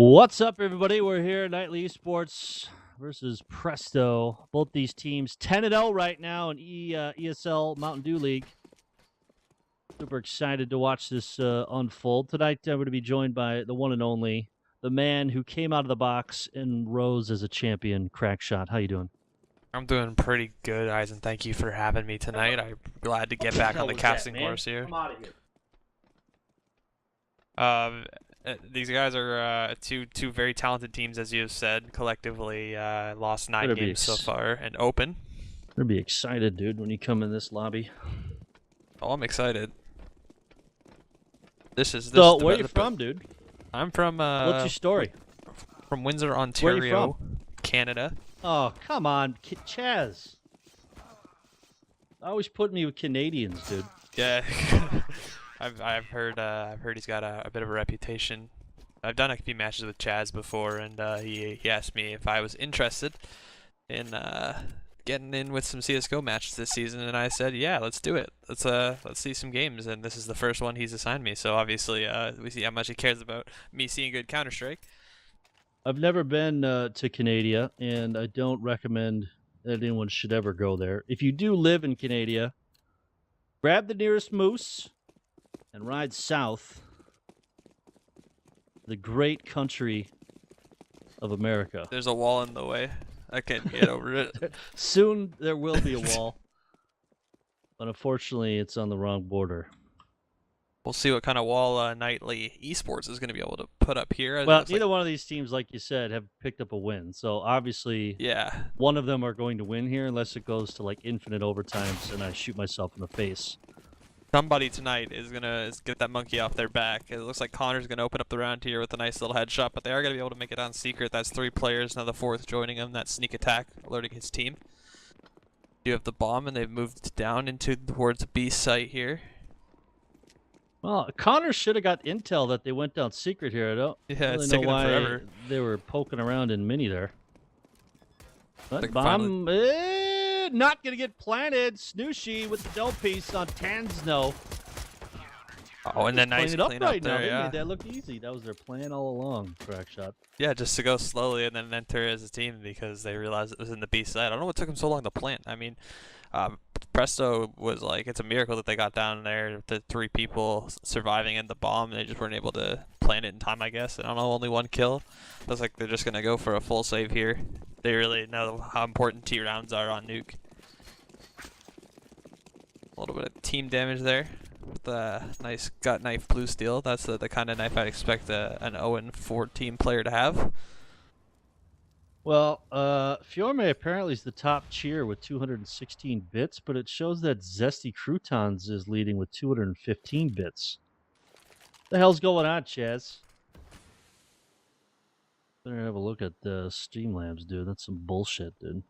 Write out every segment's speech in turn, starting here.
What's up, everybody? We're here at Nightly Esports versus Presto. Both these teams 10-0 right now in ESL Mountain Dew League. Super excited to watch this unfold. Tonight, I'm going to be joined by the one and only, the man who came out of the box and rose as a champion, Crackshot. How you doing? I'm doing pretty good, Eisen. Thank you for having me tonight. I'm glad to get back on the casting course here. I'm out of here. These guys are two very talented teams, as you have said. Collectively, lost 9 games so far and open. I'm gonna be excited, dude, when you come in this lobby. Oh, I'm excited. This So, where are you from, dude? I'm from. What's your story? From Windsor, Ontario, where are you from? Canada. Oh, come on, Chaz. Always put me with Canadians, dude. Yeah. I've heard he's got a bit of a reputation. I've done a few matches with Chaz before, and he asked me if I was interested in getting in with some CS:GO matches this season, and I said, yeah, let's do it. Let's see some games, and this is the first one he's assigned me. So obviously, we see how much he cares about me seeing good Counter-Strike. I've never been to Canada, and I don't recommend that anyone should ever go there. If you do live in Canada, grab the nearest moose and ride south, the great country of America. There's a wall in the way. I can't get over it. Soon there will be a wall, but unfortunately it's on the wrong border. We'll see what kind of wall Nightly Esports is going to be able to put up here. Well, neither one of these teams, like you said, have picked up a win. So obviously, yeah, one of them are going to win here unless it goes to like infinite overtimes and I shoot myself in the face. Somebody tonight is gonna get that monkey off their back. It looks like Connor's gonna open up the round here with a nice little headshot, but they are gonna be able to make it on secret. That's 3 players, now the 4th joining him. That sneak attack, alerting his team. You have the bomb, and they've moved down towards the B site here. Well, Connor should have got intel that they went down secret here. I don't it's really taking know why them forever. They were poking around in mini there. But bomb, not going to get planted. Snooshi with the dough piece on Tansno. Oh, and then nice clean clean up up right there, now. yeah. They made that look easy. That was their plan all along, Crackshot. Yeah, just to go slowly and then enter as a team because they realized it was in the B side. I don't know what took them so long to plant. I mean, Presto was like, it's a miracle that they got down there, the 3 people surviving in the bomb. They just weren't able to plant it in time, I guess. I don't know, only 1 kill. Looks like they're just going to go for a full save here. They really know how important T rounds are on Nuke. A little bit of team damage there with a nice gut knife blue steel. That's the kind of knife I'd expect an 0-4 team player to have. Well, Fiorme apparently is the top cheer with 216 bits, but it shows that Zesty Croutons is leading with 215 bits. What the hell's going on, Chaz? Better have a look at Streamlabs, dude. That's some bullshit, dude.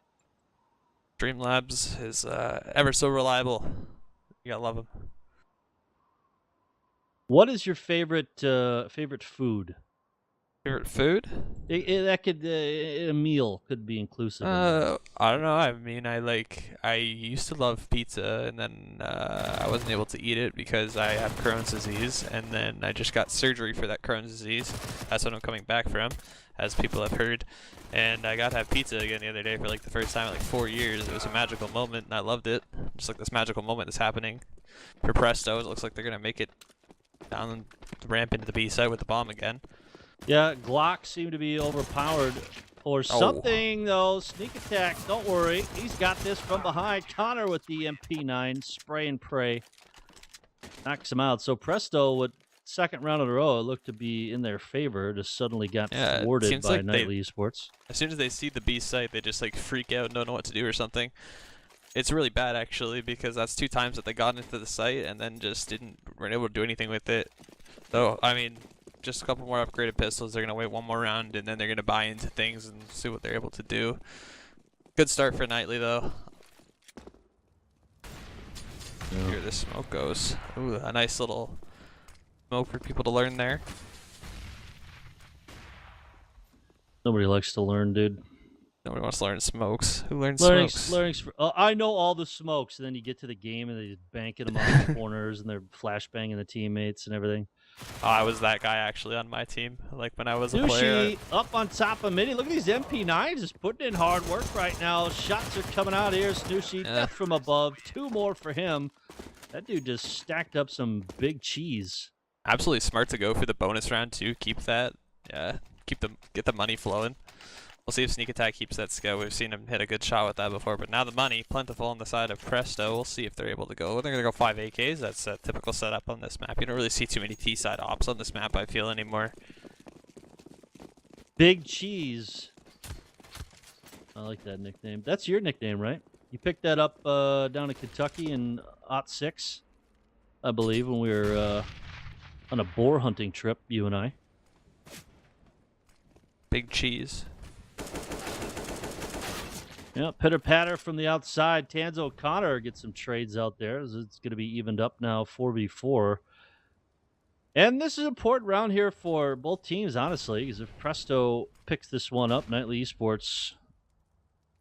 Streamlabs is ever so reliable. You gotta love him. What is your favorite food? Favorite food? That could a meal could be inclusive. I don't know. I mean, I used to love pizza, and then I wasn't able to eat it because I have Crohn's disease, and then I just got surgery for that Crohn's disease. That's what I'm coming back from, as people have heard. And I got to have pizza again the other day for like the first time in like 4 years. It was a magical moment, and I loved it. Just like this magical moment is happening for Presto. It looks like they're gonna make it down the ramp into the B side with the bomb again. Yeah, Glock seemed to be overpowered or something, though. Sneak attack, don't worry. He's got this from behind. Connor with the MP9, spray and pray. Knocks him out. So Presto, with 2nd round in a row, it looked to be in their favor. Just suddenly got thwarted by Nightly Esports. As soon as they see the B site, they just like freak out and don't know what to do or something. It's really bad, actually, because that's 2 times that they got into the site and then just weren't able to do anything with it. So, I mean, just a couple more upgraded pistols. They're going to wait 1 more round, and then they're going to buy into things and see what they're able to do. Good start for Nightly, though. Yeah. Here this smoke goes. Ooh, a nice little smoke for people to learn there. Nobody likes to learn, dude. Nobody wants to learn smokes. Who learns smokes? I know all the smokes, and then you get to the game, and they just banking them on the corners, and they're flashbanging the teammates and everything. Oh, I was that guy actually on my team, like when I was a player. Snushi up on top of Mini. Look at these MP9s just putting in hard work right now. Shots are coming out here. Snushi, death from above. 2 more for him. That dude just stacked up some big cheese. Absolutely smart to go for the bonus round too. Keep that, yeah. Get the money flowing. We'll see if Sneak Attack keeps that skill. We've seen him hit a good shot with that before, but now the money plentiful on the side of Presto. We'll see if they're able to go. They're gonna go 5 AKs. That's a typical setup on this map. You don't really see too many T-side ops on this map, I feel, anymore. Big cheese. I like that nickname. That's your nickname, right? You picked that up down in Kentucky in '06, I believe, when we were on a boar hunting trip, you and I. Big cheese. Yeah, pitter-patter from the outside. Tanzo O'Connor gets some trades out there. It's going to be evened up now, 4v4. And this is an important round here for both teams, honestly, because if Presto picks this one up, Nightly Esports,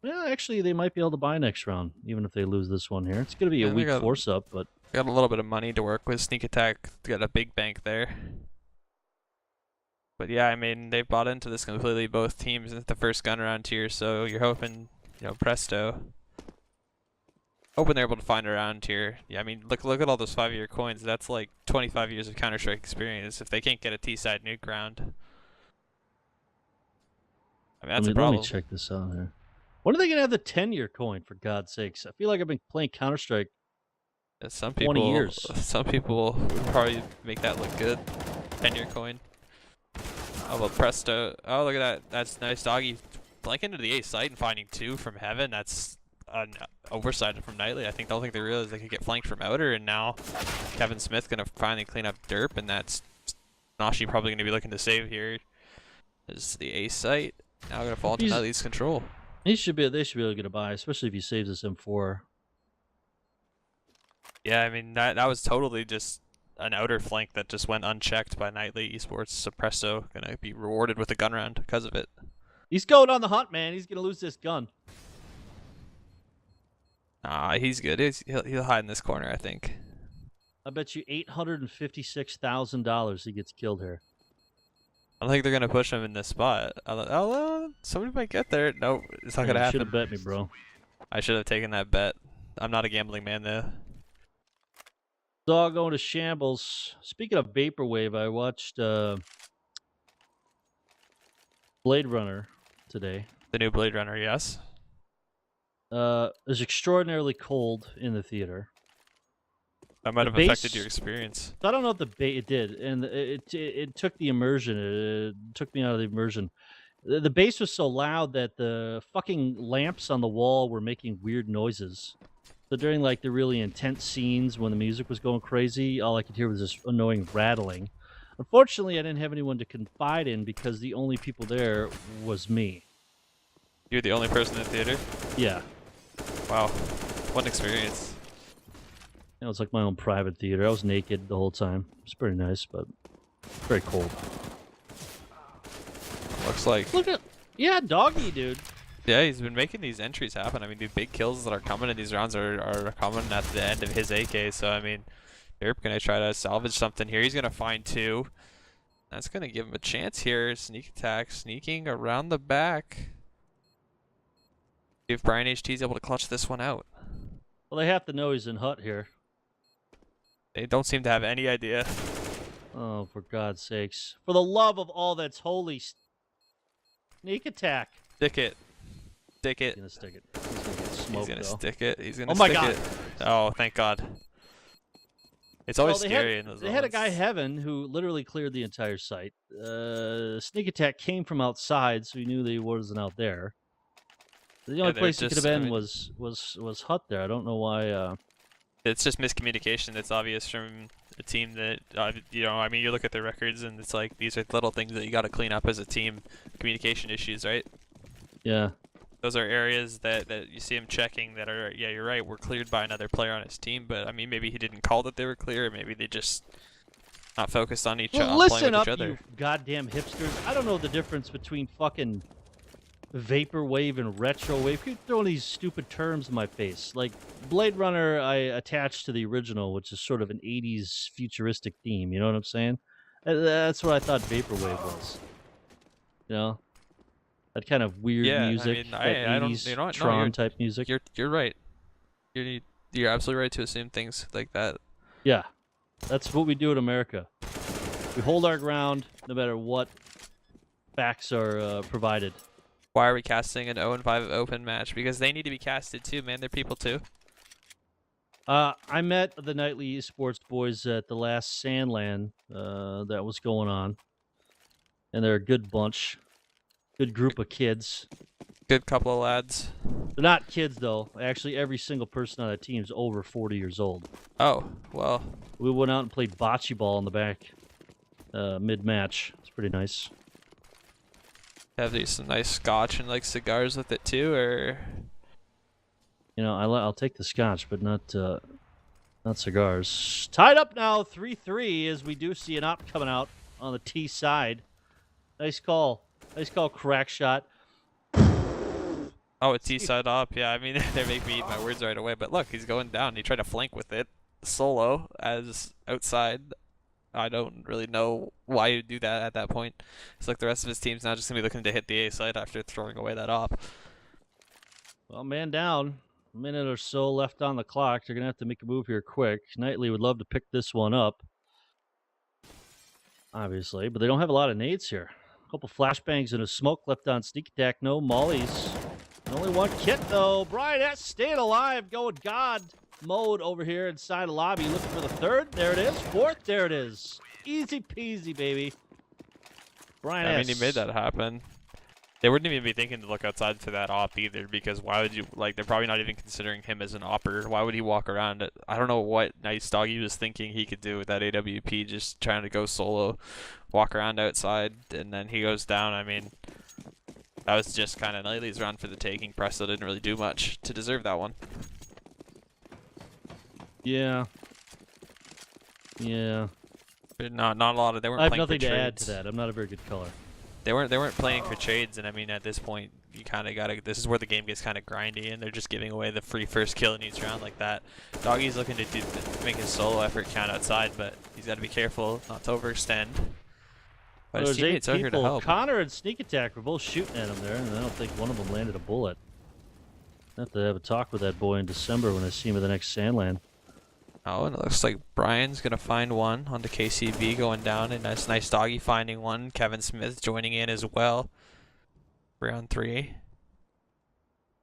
well, actually, they might be able to buy next round, even if they lose this one here. It's going to be a weak force-up, but... Got a little bit of money to work with. Sneak Attack got a big bank there. But yeah, I mean, they've bought into this completely, both teams. It's the first gun round here, so you're hoping, you know, Presto. Hoping they're able to find a round here. Yeah, I mean, look at all those 5-year coins. That's like 25 years of Counter-Strike experience. If they can't get a T-side nuke round, I mean, that's a problem. Let me check this out here. When are they going to have the 10-year coin, for God's sakes? I feel like I've been playing Counter-Strike 20 years. Some people would probably make that look good. 10-year coin. Oh, well, Presto. Oh, look at that. That's nice, doggy. Flanking into the A site and finding 2 from heaven. That's an oversight from Nightly. I don't think they realized they could get flanked from outer, and now Kevin Smith gonna finally clean up derp, and that's Nashi probably gonna be looking to save here. This is the A site. Now gonna fall into Nightly's control. They should be able to get a buy, especially if he saves this M4. Yeah, I mean, that was totally just an outer flank that just went unchecked by Nightly Esports. So Presto gonna be rewarded with a gun round because of it. He's going on the hunt, man. He's gonna lose this gun. Nah, he's good. He'll hide in this corner, I think. I bet you $856,000 he gets killed here. I don't think they're gonna push him in this spot. Somebody might get there. Nope, it's not gonna happen. You should have bet me, bro. I should have taken that bet. I'm not a gambling man, though. It's all going to shambles. Speaking of Vaporwave, I watched Blade Runner today. The new Blade Runner, yes. It was extraordinarily cold in the theater. That might have affected your experience. I don't know if it did, and it took the immersion. It took me out of the immersion. The bass was so loud that the fucking lamps on the wall were making weird noises. So during like the really intense scenes when the music was going crazy, all I could hear was this annoying rattling. Unfortunately, I didn't have anyone to confide in because the only people there was me. You're the only person in the theater? Yeah. Wow. What an experience. It was like my own private theater. I was naked the whole time. It was pretty nice, but very cold. Looks like... Look at... Yeah, doggy, dude. Yeah, he's been making these entries happen. I mean, the big kills that are coming in these rounds are coming at the end of his AK. So, I mean, they're going to try to salvage something here. He's going to find 2. That's going to give him a chance here. Sneak Attack sneaking around the back. See if Brian HT is able to clutch this one out. Well, they have to know he's in hut here. They don't seem to have any idea. Oh, for God's sakes. For the love of all that's holy. Sneak Attack. Stick it. Stick it. He's going to stick it. He's going to get smoked, He's going to though. stick it. He's going to stick it. Oh, thank God. It's always scary in those They had a guy, Heaven, who literally cleared the entire site. Sneak Attack came from outside, so he knew that he wasn't out there. The only place he could have been was hut there. I don't know why... It's just miscommunication. It's obvious from a team that, you know, I mean, you look at their records and it's like, these are little things that you got to clean up as a team. Communication issues, right? Yeah. Those are areas that you see him checking that are, yeah, you're right, were cleared by another player on his team, but, I mean, maybe he didn't call that they were clear, or maybe they just not focused on each other. Listen up, you goddamn hipsters. I don't know the difference between fucking Vaporwave and Retrowave. Keep throwing these stupid terms in my face. Like, Blade Runner, I attached to the original, which is sort of an 80s futuristic theme, you know what I'm saying? That's what I thought Vaporwave was. You know, that kind of weird Yeah, I music, mean, that I don't, 80s you know what? No, Tron type music. you're right. You're absolutely right to assume things like that. Yeah, that's what we do in America. We hold our ground no matter what facts are provided. Why are we casting an 0-5 open match? Because they need to be casted too, man. They're people too. I met the Nightly Esports boys at the last Sandland that was going on, and they're a good bunch, good group of kids. Good couple of lads. They're not kids though. Actually, every single person on that team is over 40 years old. Oh, well. We went out and played bocce ball in the back mid-match. It's pretty nice. Have these some nice scotch and like cigars with it too, or? You know, I'll take the scotch, but not cigars. Tied up now, 3-3, as we do see an op coming out on the T side. Nice call, crack shot. Oh, it's T-side up. Yeah, I mean, they're making me eat my words right away. But look, he's going down. He tried to flank with it solo as outside. I don't really know why you'd do that at that point. It's like the rest of his team's now just going to be looking to hit the A side after throwing away that op. Well, man down. A minute or so left on the clock. They're going to have to make a move here quick. Knightley would love to pick this one up, obviously, but they don't have a lot of nades here. A couple flashbangs and a smoke left on sneak attack. No mollies. Only one kit, though. Brian S. staying alive, going God mode over here inside the lobby, looking for the third. There it is. Fourth, there it is. Easy peasy, baby. Brian S. I mean, he made that happen. They wouldn't even be thinking to look outside for that op either, because why would you, like, they're probably not even considering him as an opper. Why would he walk around it? I don't know what Nice Doggy was thinking he could do with that AWP, just trying to go solo, walk around outside, and then he goes down. I mean, that was just kind of Nightly's run for the taking. Presto didn't really do much to deserve that one. Yeah. Yeah. But not a lot of. They weren't I have playing nothing for to trades. add to that. I'm not a very good color. They weren't playing for trades, and I mean, at this point, you kind of gotta. This is where the game gets kind of grindy, and they're just giving away the free first kill in each round like that. Doggy's looking to make his solo effort count outside, but he's got to be careful not to overextend. But his There's 8 teammates are here to people. help. Connor and Sneak Attack were both shooting at him there, and I don't think one of them landed a bullet. I have to have a talk with that boy in December when I see him at the next Sandland. Oh, and it looks like Brian's gonna find one on the KCB going down, and that's Nice Doggy finding one. Kevin Smith joining in as well. Round 3.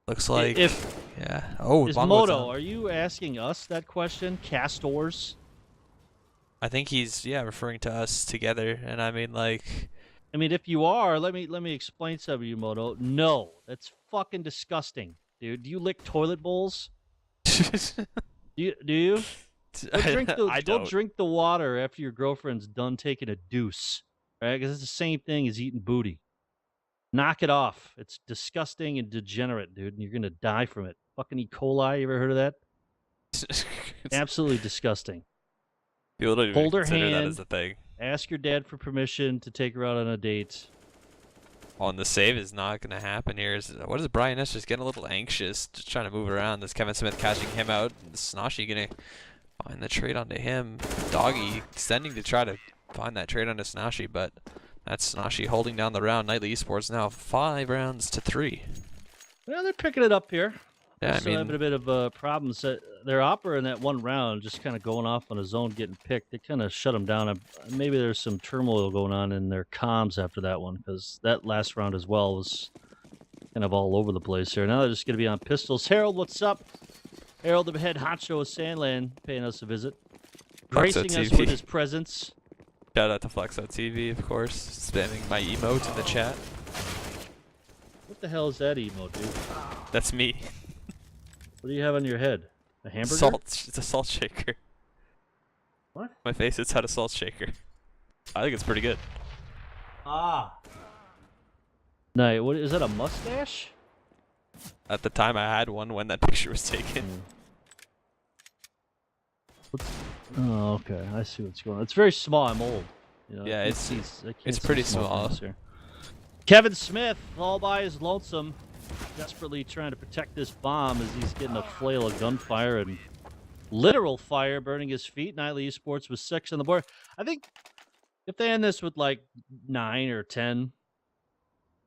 Looks like yeah. Oh, Is Bongo's Moto, on. are you asking us that question? Castors? I think he's referring to us together, and I mean like. I mean, if you are, let me explain something to you, Moto. No, that's fucking disgusting, dude. Do you lick toilet bowls? Do you? Go drink the water after your girlfriend's done taking a deuce, right? Because it's the same thing as eating booty. Knock it off. It's disgusting and degenerate, dude, and you're gonna die from it. Fucking E. coli. You ever heard of that? Absolutely disgusting. People don't even Hold her consider that hand. as a thing. Ask your dad for permission to take her out on a date. On the save is not going to happen here. What is Brian S? Just getting a little anxious, just trying to move around. This Kevin Smith catching him out. Snoshy going to find the trade onto him. Doggy extending to try to find that trade onto Snoshy, but that's Snoshy holding down the round. Nightly Esports now 5 rounds to 3. Well, they're picking it up here. Yeah, I Still mean, having a bit of problems. Their opera in that one round, just kind of going off on his own, getting picked. They kind of shut him down. Maybe there's some turmoil going on in their comms after that one, because that last round as well was kind of all over the place here. Now they're just going to be on pistols. Harold, what's up? Harold, the head honcho of Sandland, paying us a visit, gracing us with his presence. Shout out to Flexo TV, of course, spamming my emote in the chat. What the hell is that emote, dude? That's me. What do you have on your head? A hamburger? Salt. It's a salt shaker. What? My face, it's had a salt shaker. I think it's pretty good. Ah. No, what is that? A mustache? At the time, I had one when that picture was taken. Oh, okay. I see what's going on. It's very small. I'm old. You know, Yeah, I it's can't see pretty small. things here. Kevin Smith, all by his lonesome, desperately trying to protect this bomb as he's getting a flail of gunfire and literal fire burning his feet. Nightly Esports with 6 on the board. I think If they end this with like 9 or 10,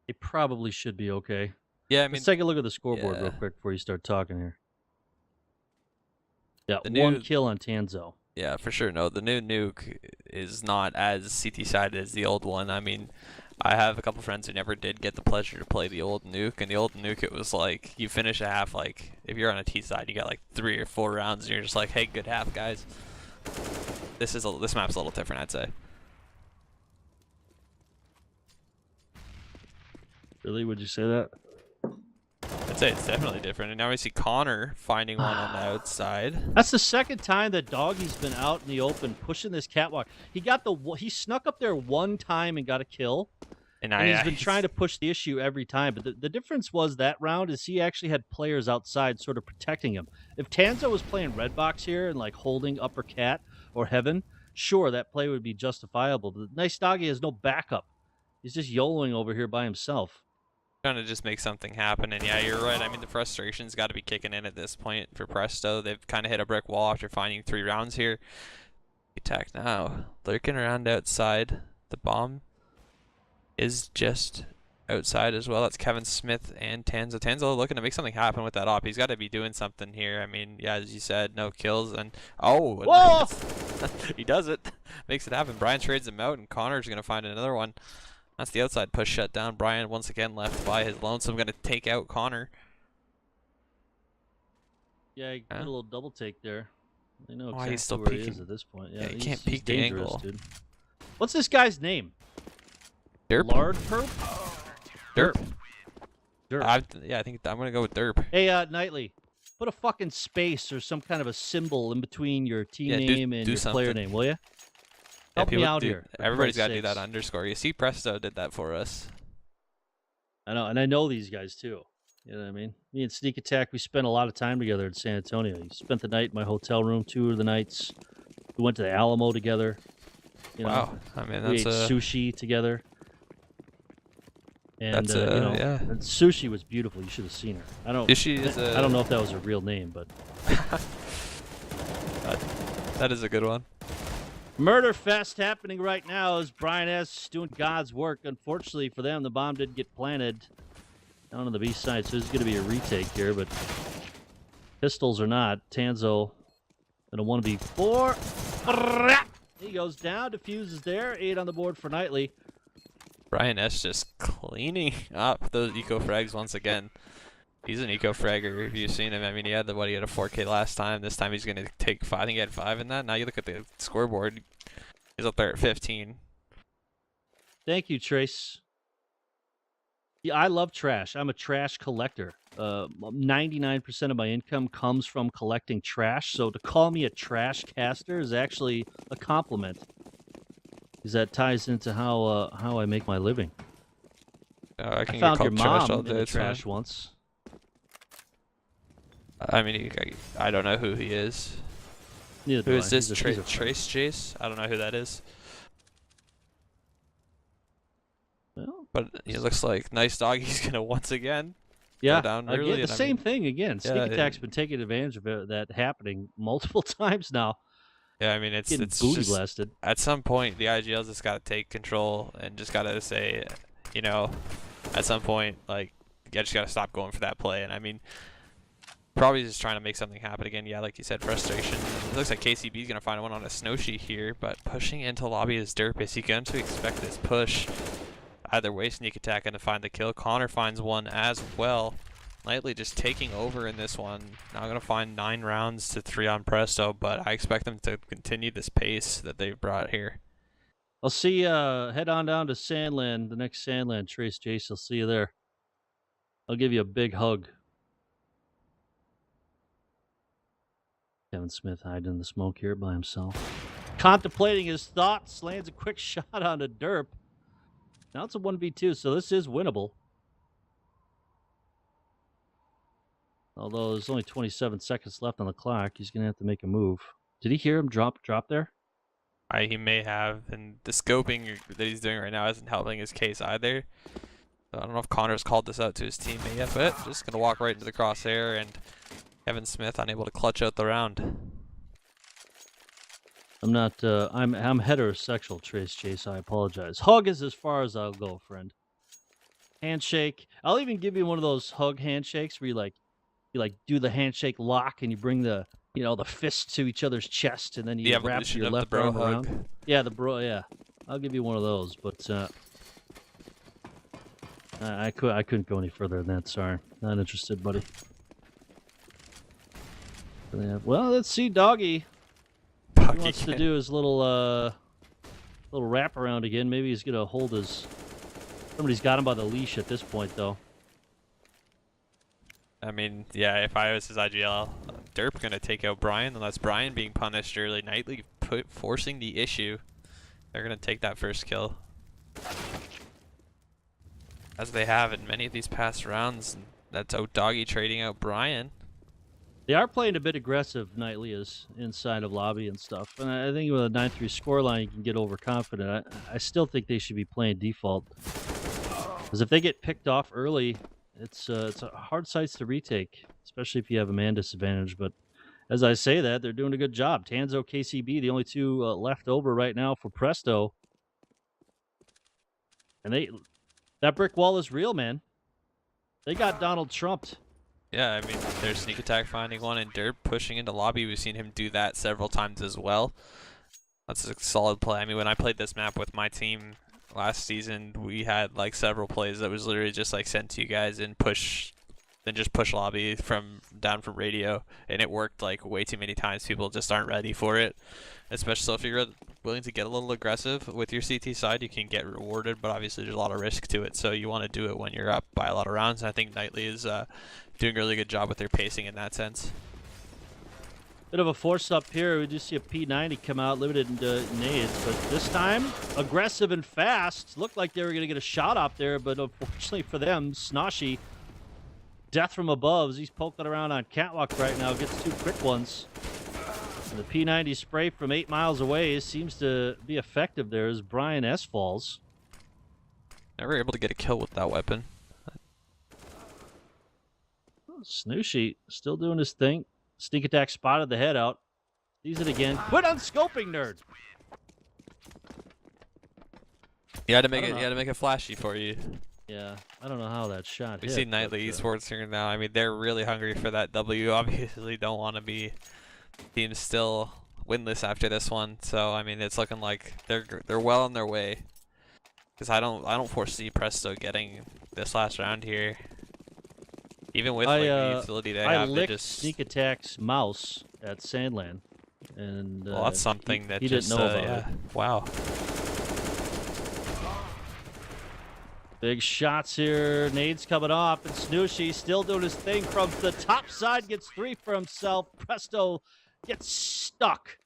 they probably should be okay. Yeah, I Let's mean, take a look at the scoreboard yeah. real quick before you start talking here. Yeah, The 1 new, kill on Tanzo. yeah, for sure. No, the new nuke is not as CT sided as the old one. I mean, I have a couple friends who never did get the pleasure to play the old nuke, and the old nuke, it was like you finish a half, like if you're on a T side, you got like 3 or 4 rounds, and you're just like, hey, good half, guys. This map's a little different, I'd say. Really? Would you say that? I'd say it's definitely different. And now we see Connor finding one on the outside. That's the second time that Doggy's been out in the open pushing this catwalk. He snuck up there one time and got a kill. And he's been trying to push the issue every time. But the difference was that round is he actually had players outside sort of protecting him. If Tanzo was playing red box here and like holding upper cat or heaven, sure, that play would be justifiable. But Nice Doggy has no backup. He's just YOLOing over here by himself. Trying to just make something happen. And yeah, you're right. I mean, the frustration's got to be kicking in at this point for Presto. They've kind of hit a brick wall after finding 3 rounds here. Attack now. Lurking around outside. The bomb is just outside as well. That's Kevin Smith and Tanzo. Tanzo looking to make something happen with that op. He's got to be doing something here. I mean, yeah, as you said, no kills. And Whoa! he does it. Makes it happen. Brian trades him out, and Connor's going to find another one. That's the outside push shut down. Brian once again left by his lonesome, going to take out Connor. Yeah, he did a little double take there. I know exactly he's still where peeking. he is at this point. Yeah, he can't he's peek the dangerous, angle. dude. What's this guy's name? Derp? Lard Perp? Derp. Yeah, I think I'm going to go with Derp. Hey, Knightley, put a fucking space or some kind of a symbol in between your team name and your player name, will you? Help me out here. Everybody's got to do that underscore. You see, Presto did that for us. I know, and I know these guys too. You know what I mean? Me and Sneak Attack, we spent a lot of time together in San Antonio. You spent the night in my hotel room, 2 of the nights. We went to the Alamo together. You know, wow, I mean, we that's ate sushi together. And that's and sushi was beautiful. You should have seen her. I don't know if that was her real name, but that is a good one. Murder Fest happening right now as Brian S. doing God's work. Unfortunately for them, the bomb did get planted down on the B side, so there's going to be a retake here, but pistols or not, Tanzo going to 1v4. He goes down, diffuses there, 8 on the board for Knightley. Brian S. just cleaning up those eco frags once again. He's an eco fragger. If you've seen him, I mean, he had a 4K last time. This time he's going to take 5. I think he had 5 in that. Now you look at the scoreboard. He's up there at 15. Thank you, Trace. Yeah, I love trash. I'm a trash collector. 99% of my income comes from collecting trash. So to call me a trash caster is actually a compliment, because that ties into how I make my living. I found your mom in the trash once. I mean, I don't know who he is. Neither who is this? Trace Chase? I don't know who that is. Well, but it looks like Nice Doggy's going to once again go down again, early. the same thing again. Sneak Attack's been taking advantage of that happening multiple times now. Yeah, I mean, it's booty just, blasted. At some point, the IGL's just got to take control and just got to say, you know, at some point, like, you just got to stop going for that play. And I mean, probably just trying to make something happen again. Yeah, like you said, frustration. It looks like KCB's going to find one on a snowshoe here, but pushing into lobby is Derp. Is he going to expect this push? Either way, Sneak Attack going to find the kill. Connor finds one as well. Knightley just taking over in this one. Now going to find 9 rounds to 3 on Presto, but I expect them to continue this pace that they've brought here. I'll see you. Head on down to Sandland, the next Sandland. Trace Jace, I'll see you there. I'll give you a big hug. Kevin Smith hiding in the smoke here by himself. Contemplating his thoughts, lands a quick shot on a Derp. Now it's a 1v2, so this is winnable. Although there's only 27 seconds left on the clock, he's going to have to make a move. Did he hear him drop there? He may have, and the scoping that he's doing right now isn't helping his case either. So I don't know if Connor's called this out to his teammate yet, but just going to walk right into the crosshair, and Kevin Smith unable to clutch out the round. I'm not. I'm heterosexual, Trace Chase. I apologize. Hug is as far as I'll go, friend. Handshake. I'll even give you one of those hug handshakes where you do the handshake lock and you bring the fist to each other's chest and then The you wrap evolution your of the left bro arm hug. around. Yeah, the bro. Yeah, I'll give you one of those. But I couldn't go any further than that. Sorry, not interested, buddy. Well, let's see, Doggy. He wants to do his little wraparound again. Maybe he's gonna hold his. Somebody's got him by the leash at this point, though. I mean, yeah, if I was his IGL, Derp gonna take out Brian, unless Brian being punished early. Nightly forcing the issue. They're gonna take that first kill. As they have in many of these past rounds. That's out Doggy trading out Brian. They are playing a bit aggressive, Nightly is inside of lobby and stuff. And I think with a 9-3 scoreline, you can get overconfident. I still think they should be playing default. Because if they get picked off early, it's a hard sites to retake, especially if you have a man disadvantage. But as I say that, they're doing a good job. Tanzo, KCB, the only two left over right now for Presto. And that brick wall is real, man. They got Donald Trumped. Yeah, I mean, there's sneak attack finding one and Derp pushing into lobby. We've seen him do that several times as well. That's a solid play. I mean, when I played this map with my team last season, we had like several plays that was literally just like send to you guys and just push lobby down from radio, and it worked like way too many times. People just aren't ready for it, especially so if you're willing to get a little aggressive with your CT side, you can get rewarded, but obviously there's a lot of risk to it, so you want to do it when you're up by a lot of rounds. And I think Nightly is doing a really good job with their pacing in that sense. Bit of a force up here. We just see a P90 come out, limited nades, but this time aggressive and fast. Looked like they were going to get a shot up there, but unfortunately for them, Snoshy, death from above. As he's poking around on catwalk right now, gets two quick ones. And the P90 spray from 8 miles away seems to be effective there as Brian S falls. Never able to get a kill with that weapon. Snooshy still doing his thing. Sneak attack spotted the head out. Sees it again. Quit unscoping, nerd. You had to make it flashy for you. Yeah, I don't know how that shot We hit. see Nightly eSports here now. I mean, they're really hungry for that W. Obviously, don't want to be teams still winless after this one. So I mean, it's looking like they're well on their way. Because I don't foresee Presto getting this last round here. Even with like the utility they have, I they licked just Sneak Attack's mouse at Sandland, and well, that's something that he just didn't know about it. Wow. Big shots here. Nades coming off, and Snooshy still doing his thing from the top side. Gets 3 for himself. Presto gets stuck.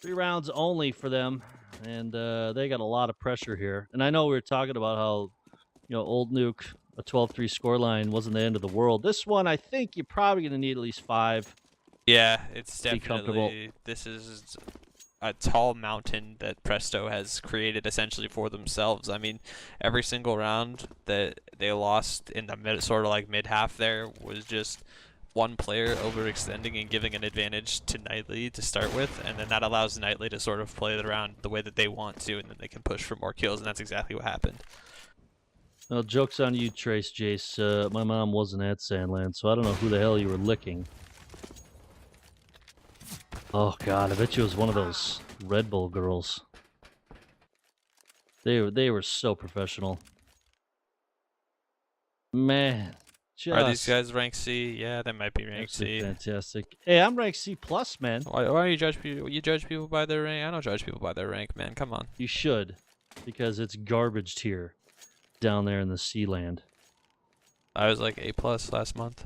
3 rounds only for them, and they got a lot of pressure here. And I know we were talking about how, Old Nuke, a 12-3 scoreline wasn't the end of the world. This one, I think you're probably going to need at least 5. Yeah, it's be comfortable. definitely, this is a tall mountain that Presto has created essentially for themselves. I mean, every single round that they lost in the mid-half there was just one player overextending and giving an advantage to Nightly to start with, and then that allows Nightly to sort of play the round the way that they want to, and then they can push for more kills, and that's exactly what happened. Well, joke's on you, Trace Jace. My mom wasn't at Sandland, so I don't know who the hell you were licking. Oh, God, I bet you it was one of those Red Bull girls. They were so professional. Man. Are these guys rank C? Yeah, they might be rank C. Fantastic. Hey, I'm rank C+, man. Why you judge people? You judge people by their rank? I don't judge people by their rank, man. Come on. You should, because it's garbage tier down there in the C land. I was like A+ last month.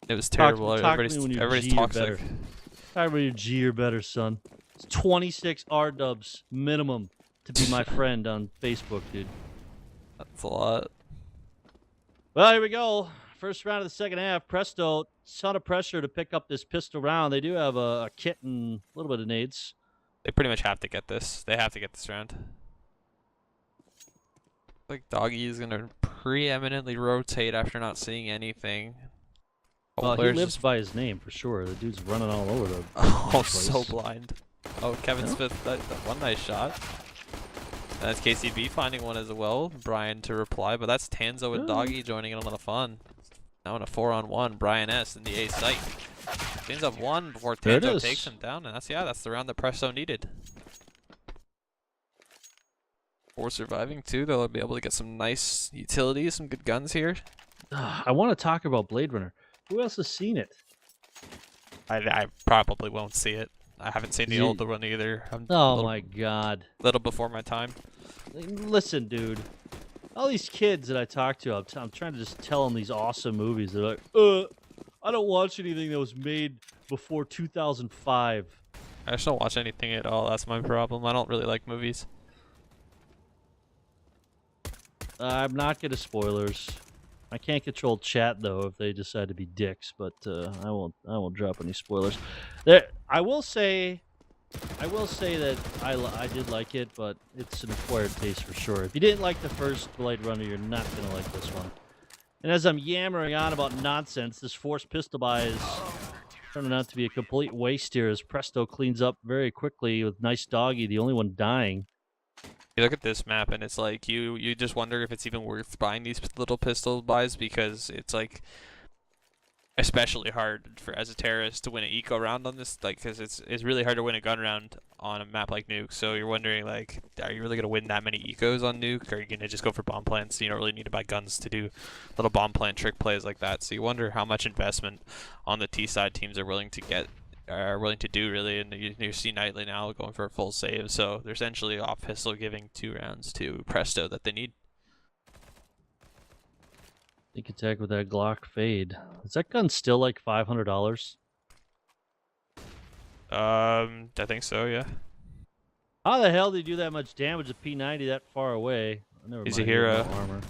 It was terrible. Everybody's toxic. Talk about your G or better, son. It's 26 R-dubs minimum to be my friend on Facebook, dude. That's a lot. Well, here we go. First round of the second half. Presto, ton of pressure to pick up this pistol round. They do have a kit and a little bit of nades. They pretty much have to get this. They have to get this round. Like Doggy is gonna preeminently rotate after not seeing anything. Well, he players lives just- by his name for sure. The dude's running all over the Oh, place. so blind. Oh, Kevin Smith, that one nice shot. And that's KCB finding one as well. Brian to reply, but that's Tanzo and Doggy joining in on the fun. Now in a 4-on-1, Brian S in the A site. Cleans up one before Tanzo takes him down, and that's the round that Presto needed. 4 surviving too. They'll be able to get some nice utilities, some good guns here. I want to talk about Blade Runner. Who else has seen it? I probably won't see it. I haven't seen the older one either. I'm my god. Little before my time. Listen, dude. All these kids that I talk to, I'm trying to just tell them these awesome movies. They're like, I don't watch anything that was made before 2005. I just don't watch anything at all. That's my problem. I don't really like movies. I'm not going to spoilers. I can't control chat though if they decide to be dicks, but I won't drop any spoilers. I will say that I did like it, but it's an acquired taste for sure. If you didn't like the first Blade Runner, you're not gonna like this one. And as I'm yammering on about nonsense, this forced pistol buy is turning out to be a complete waste here as Presto cleans up very quickly with nice Doggy, the only one dying. You look at this map and it's like you just wonder if it's even worth buying these little pistol buys, because it's like especially hard as a terrorist to win an eco round on this, like, because it's really hard to win a gun round on a map like Nuke. So you're wondering, like, are you really gonna win that many ecos on Nuke, or are you gonna just go for bomb plants? You don't really need to buy guns to do little bomb plant trick plays like that. So you wonder how much investment on the T side teams are willing to do really, and you see Nightly now going for a full save, so they're essentially off pistol giving 2 rounds to Presto that they need. Sneak attack with that Glock fade. Is that gun still like $500? I think so, yeah. How the hell did he do that much damage with P90 that far away? He's a hero. Armor.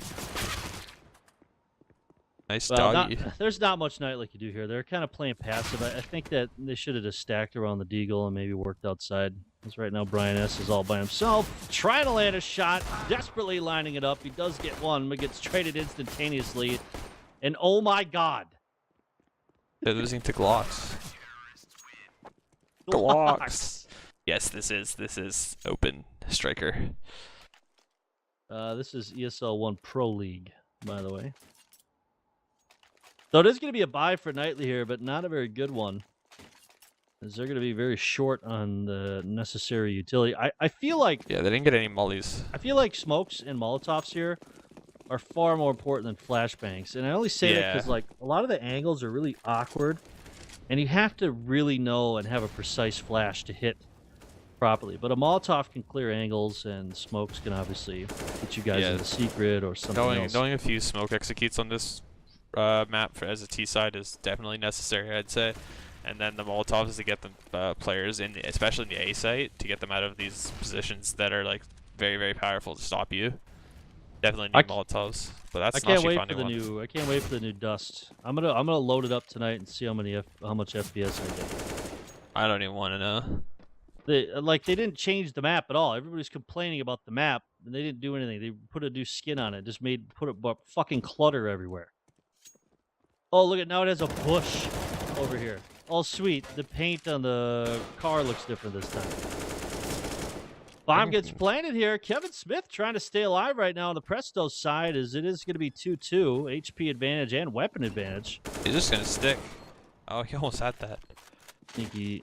Nice Well, Doggy. there's not much Nightly could do here. They're kind of playing passive. I think that they should have just stacked around the Deagle and maybe worked outside. Because right now Brian S is all by himself, trying to land a shot, desperately lining it up. He does get one, but gets traded instantaneously. And oh my god. They're losing to Glocks. Glocks. Yes, this is open striker. This is ESL-1 Pro League, by the way. So it is going to be a buy for Nightly here, but not a very good one, as they're going to be very short on the necessary utility. I feel like... Yeah, they didn't get any mollies. I feel like smokes and Molotovs here are far more important than flashbangs. And I only say that because, like, a lot of the angles are really awkward, and you have to really know and have a precise flash to hit properly. But a Molotov can clear angles, and smokes can obviously put you guys in the secret or something else. Knowing a few smoke executes on this map as a T side is definitely necessary, I'd say. And then the Molotovs to get the players in, especially in the A site, to get them out of these positions that are like very, very powerful to stop you. Definitely need Molotovs, but that's I can't wait for the new. I can't wait for the new Dust. I'm gonna load it up tonight and see how much FPS I get. I don't even want to know. They didn't change the map at all. Everybody's complaining about the map, and they didn't do anything. They put a new skin on it, just put a fucking clutter everywhere. Oh, look at now it has a bush over here. Oh, sweet. The paint on the car looks different this time. Bomb gets planted here. Kevin Smith trying to stay alive right now on the Presto side, as it is going to be 2-2. HP advantage and weapon advantage. He's just going to stick. Oh, he almost had that. Sneaky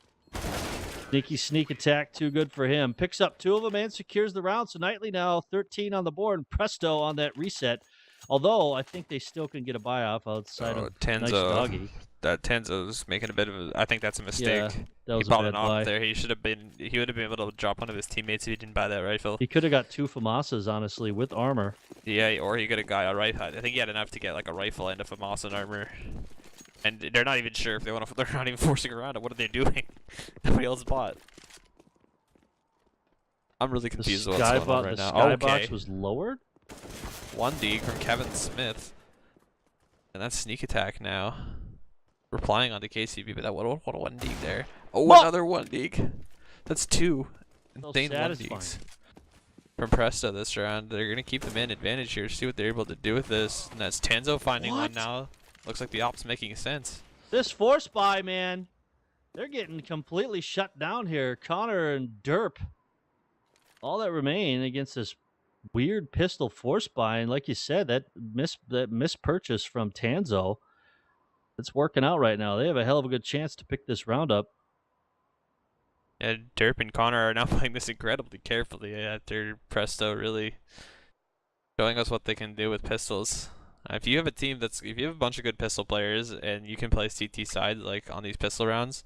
sneak attack, too good for him. Picks up 2 of them and secures the round. So Nightly now 13 on the board, and Presto on that reset. Although I think they still can get a buy off outside of Tanzo. Nice Doggy. That Tenzo's making a bit of I think that's a mistake. Yeah, that was he bought a an bad off buy. there. He would have been able to drop one of his teammates if he didn't buy that rifle. He could have got 2 FAMASas, honestly, with armor. Yeah, or he could have got a rifle. I think he had enough to get like a rifle and a FAMASA and armor. And they're not even sure if they want to. They're not even forcing around it. What are they doing? Nobody else bought. I'm really confused with what's going on right now. The skybox was lowered? 1D from Kevin Smith. And that's sneak attack now. Replying onto KCB, but that what a 1D there. Oh, another 1D. That's 2 insane 1Ds from Presto this round. They're going to keep the man advantage here. See what they're able to do with this. And that's Tanzo finding one now. Looks like the op's making sense. This force buy, man, they're getting completely shut down here. Connor and Derp, all that remain against this weird pistol force buy, and like you said, that mispurchase from Tanzo, it's working out right now. They have a hell of a good chance to pick this round up. Yeah, Derp and Connor are now playing this incredibly carefully after Presto really showing us what they can do with pistols. If you have a team if you have a bunch of good pistol players and you can play CT side like on these pistol rounds,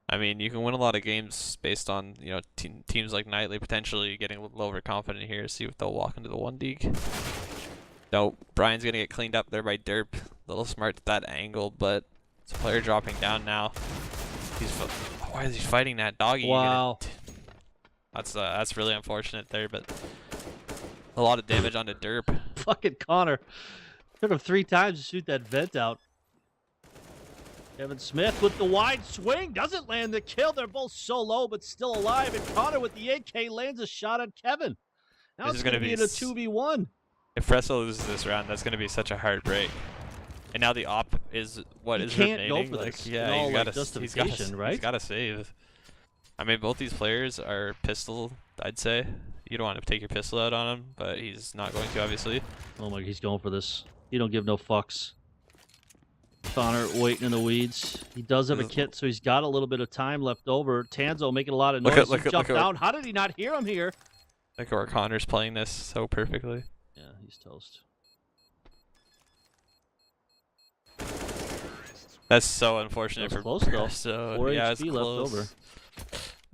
I mean, you can win a lot of games based on, you know, teams like Nightly potentially getting a little overconfident here. See if they'll walk into the 1D. Nope, Brian's gonna get cleaned up there by Derp. A little smart at that angle, but it's a player dropping down now. Why is he fighting that doggy? Wow. That's really unfortunate there, but a lot of damage onto Derp. Fucking Connor. Took him 3 times to shoot that vent out. Kevin Smith with the wide swing. Doesn't land the kill. They're both so low, but still alive. And Connor with the AK lands a shot at Kevin. Now it's going to be in a 2v1. If Presto loses this round, that's going to be such a heartbreak. And now the op is what is remaining. Can't go for this. Yeah, he's got to save. I mean, both these players are pistol, I'd say. You don't want to take your pistol out on him, but he's not going to, obviously. Oh my, he's going for this. He don't give no fucks. Connor waiting in the weeds. He does have a kit, so he's got a little bit of time left over. Tanzo making a lot of noise. Jump down. How did he not hear him here? Look where Connor's playing this so perfectly. Yeah, he's toast. That's so unfortunate for Presto. 4 yeah, HP left over.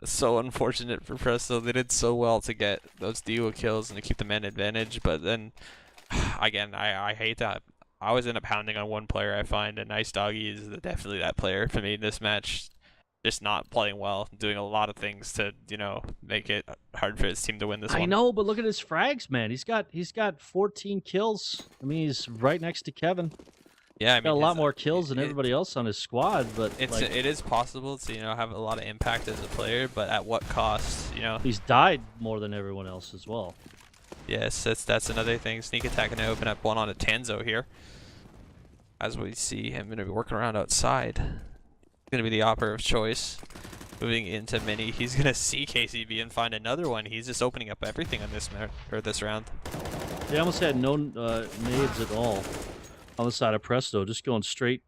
It's so unfortunate for Presto. They did so well to get those duo kills and to keep the man advantage, but then again, I hate that. I always end up pounding on one player, I find, and Nice Doggy is definitely that player for me in this match. Just not playing well, doing a lot of things to, you know, make it hard for his team to win this one. I know, but look at his frags, man. He's got 14 kills. I mean, he's right next to Kevin. Yeah, I mean, got a lot more kills than everybody else on his squad, but it is possible to, you know, have a lot of impact as a player, but at what cost, you know? He's died more than everyone else as well. Yes, that's another thing. Sneak attack and open up one on a Tanzo here. As we see him going to be working around outside. Going to be the opera of choice. Moving into mini, he's going to see KCB and find another one. He's just opening up everything on this round. They almost had no nades at all on the side of Presto, just going straight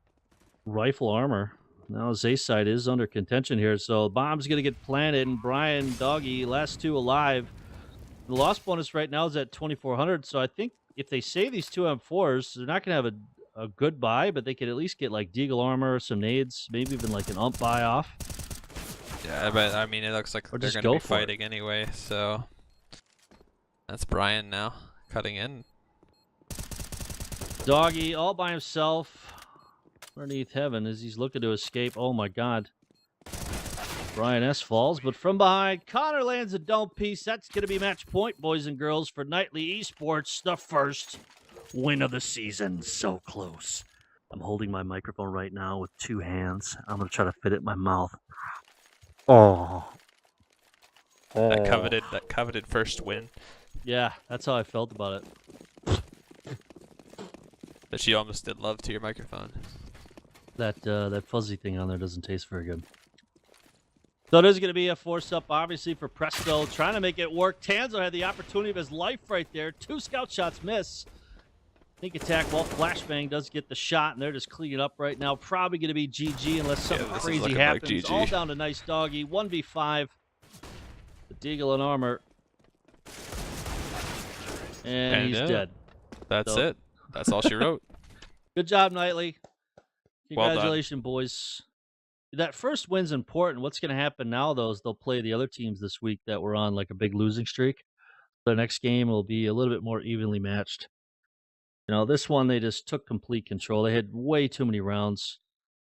rifle armor. Now his A side is under contention here, so bomb's going to get planted, and Brian, Doggy, last 2 alive. The loss bonus right now is at 2,400, so I think if they save these 2 M4s, they're not going to have a good buy, but they could at least get like Deagle armor, some nades, maybe even like an ump buy off. Yeah, but I mean, it looks like they're going to be fighting anyway, so that's Brian now cutting in. Doggy all by himself underneath heaven as he's looking to escape. Oh my god. Brian S falls, but from behind, Connor lands a dome piece. That's going to be match point, boys and girls, for Nightly Esports, the first win of the season. So close. I'm holding my microphone right now with 2 hands. I'm going to try to fit it in my mouth. Oh. That coveted first win. Yeah, that's how I felt about it. But she almost did love to your microphone. That fuzzy thing on there doesn't taste very good. So it is going to be a force-up, obviously, for Presto, trying to make it work. Tanzo had the opportunity of his life right there. 2 scout shots miss. Sneak attack, while Flashbang does get the shot, and they're just cleaning up right now. Probably going to be GG unless something crazy happens. Like all down to Nice Doggy. 1v5. The Deagle and armor. And he's dead. That's it. That's all she wrote. Good job, Nightly. Congratulations, well boys. That first win's important. What's going to happen now, though, is they'll play the other teams this week that were on like a big losing streak. The next game will be a little bit more evenly matched. You know, this one they just took complete control. They had way too many rounds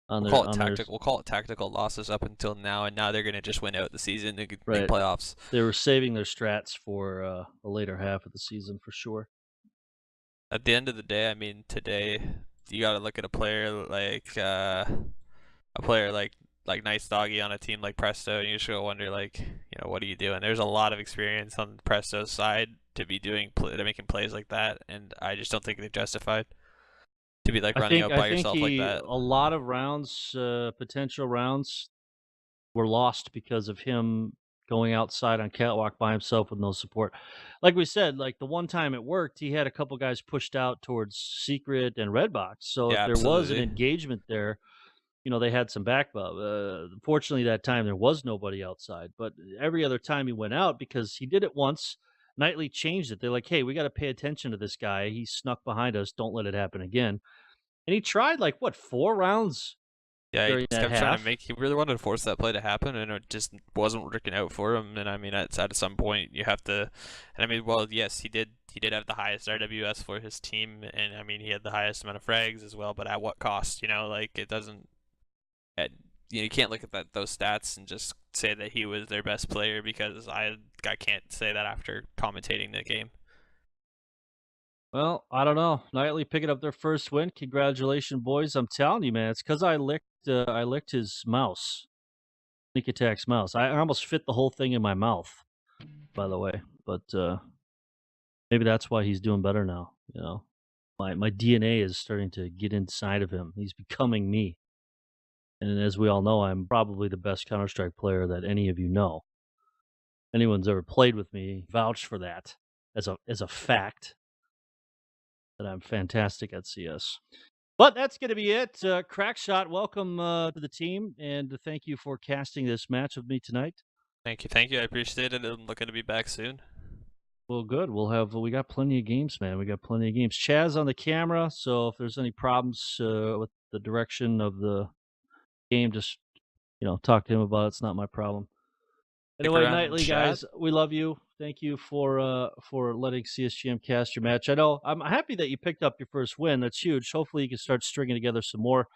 on their. We'll call it tactical losses up until now, and now they're going to just win out the season in playoffs. They were saving their strats for the later half of the season for sure. At the end of the day, I mean, today you got to look at a player like Nice Doggy on a team like Presto, and you just go wonder, like, you know, what are you doing? There's a lot of experience on Presto's side to be making plays like that, and I just don't think they're justified. to be like running out by yourself like that. A lot of rounds, potential rounds, were lost because of him going outside on catwalk by himself with no support. Like we said, like the one time it worked, he had a couple guys pushed out towards Secret and Red Box. So if Yeah, there was an absolutely. engagement there, they had some backup. Fortunately, that time there was nobody outside. But every other time he went out, because he did it once, Knightley changed it. They're like, "Hey, we got to pay attention to this guy. He snuck behind us. Don't let it happen again." And he tried like what 4 rounds Yeah, he during just that kept trying to half. make. He really wanted to force that play to happen, and it just wasn't working out for him. And I mean, at some point, you have to. And I mean, well, yes, he did. He did have the highest RWS for his team, and I mean, he had the highest amount of frags as well. But at what cost? Like it doesn't. At, you can't look at those stats and just say that he was their best player, because I can't say that after commentating the game. Well, I don't know. Knightley picking up their first win. Congratulations, boys! I'm telling you, man, it's because I licked his mouse, Sneak Attack's mouse. I almost fit the whole thing in my mouth, by the way. But maybe that's why he's doing better now. My DNA is starting to get inside of him. He's becoming me. And as we all know, I'm probably the best Counter-Strike player that any of you know. Anyone's ever played with me vouch for that as a fact that I'm fantastic at CS. But that's going to be it. Crackshot, welcome to the team, and thank you for casting this match with me tonight. Thank you. I appreciate it. I'm looking to be back soon. Well, good. We got plenty of games, man. We got plenty of games. Chaz on the camera, so if there's any problems with the direction of the game, just talk to him about it. It's not my problem. Stick Anyway, around and Nightly chat. guys, we love you. Thank you for letting CSGM cast your match. I know I'm happy that you picked up your first win. That's huge. Hopefully, you can start stringing together some more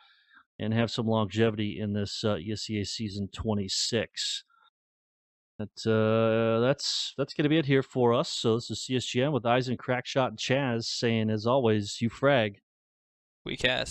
and have some longevity in this ESEA season 26. That's going to be it here for us. So this is CSGM with Eisen, Crackshot, and Chaz saying, as always, you frag. We cast.